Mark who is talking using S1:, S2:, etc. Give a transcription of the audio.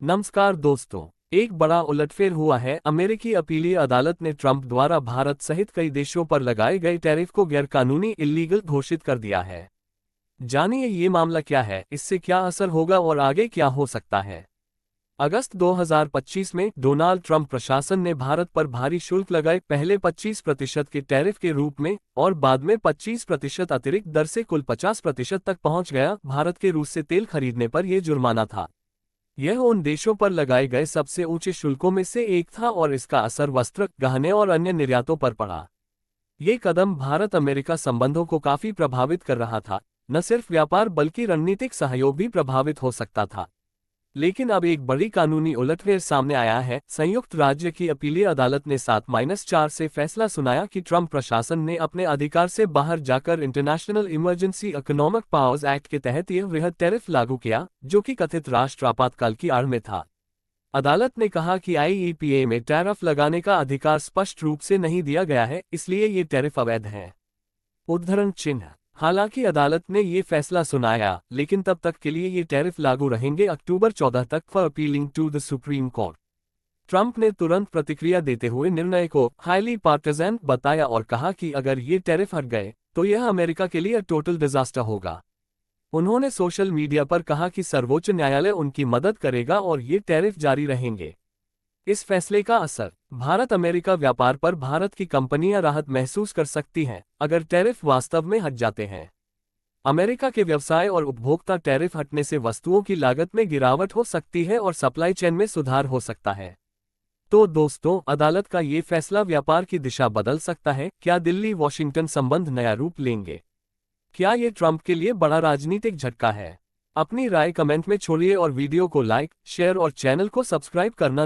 S1: नमस्कार दोस्तों। एक बड़ा उलटफेर हुआ है। अमेरिकी अपीलीय अदालत ने ट्रंप द्वारा भारत सहित कई देशों पर लगाए गए टैरिफ को गैरकानूनी इल्लीगल घोषित कर दिया है। जानिए ये मामला क्या है, इससे क्या असर होगा और आगे क्या हो सकता है। अगस्त 2025 में डोनाल्ड ट्रंप प्रशासन ने भारत पर भारी शुल्क लगाए, पहले 25% के टैरिफ के रूप में और बाद में 25% अतिरिक्त दर से कुल 50% तक पहुंच गया। भारत के रूस से तेल खरीदने पर यह जुर्माना था। यह उन देशों पर लगाए गए सबसे ऊंचे शुल्कों में से एक था और इसका असर वस्त्र, गहने और अन्य निर्यातों पर पड़ा। ये कदम भारत अमेरिका संबंधों को काफी प्रभावित कर रहा था। न सिर्फ व्यापार बल्कि रणनीतिक सहयोग भी प्रभावित हो सकता था। लेकिन अब एक बड़ी कानूनी उलटफेर सामने आया है। संयुक्त राज्य की अपीलीय अदालत ने 7-4 से फैसला सुनाया कि ट्रंप प्रशासन ने अपने अधिकार से बाहर जाकर international emergency economic powers act के तहत यह वृहद टैरिफ लागू किया, जो कि कथित राष्ट्र आपातकाल की आड़ में था। अदालत ने कहा कि आईईपीए में टैरिफ लगाने का अधिकार स्पष्ट रूप से नहीं दिया गया है, इसलिए ये टैरिफ अवैध है। उद्धरण चिन्ह। हालांकि अदालत ने ये फैसला सुनाया, लेकिन तब तक के लिए ये टैरिफ लागू रहेंगे अक्टूबर 14 तक। For appealing to the Supreme Court, Trump ने तुरंत प्रतिक्रिया देते हुए निर्णय को हाईली पार्टिजन बताया और कहा कि अगर ये टैरिफ हट गए तो यह अमेरिका के लिए टोटल डिजास्टर होगा। उन्होंने सोशल मीडिया पर कहा कि सर्वोच्च न्यायालय उनकी मदद करेगा और ये टैरिफ जारी रहेंगे। इस फैसले का असर भारत अमेरिका व्यापार पर भारत की कंपनियां राहत महसूस कर सकती हैं अगर टैरिफ वास्तव में हट जाते हैं। अमेरिका के व्यवसाय और उपभोक्ता टैरिफ हटने से वस्तुओं की लागत में गिरावट हो सकती है और सप्लाई चेन में सुधार हो सकता है। तो दोस्तों, अदालत का ये फैसला व्यापार की दिशा बदल सकता है। क्या दिल्ली वॉशिंगटन संबंध नया रूप लेंगे? क्या ये ट्रंप के लिए बड़ा राजनीतिक झटका है? अपनी राय कमेंट में छोड़िए और वीडियो को लाइक, शेयर और चैनल को सब्सक्राइब करना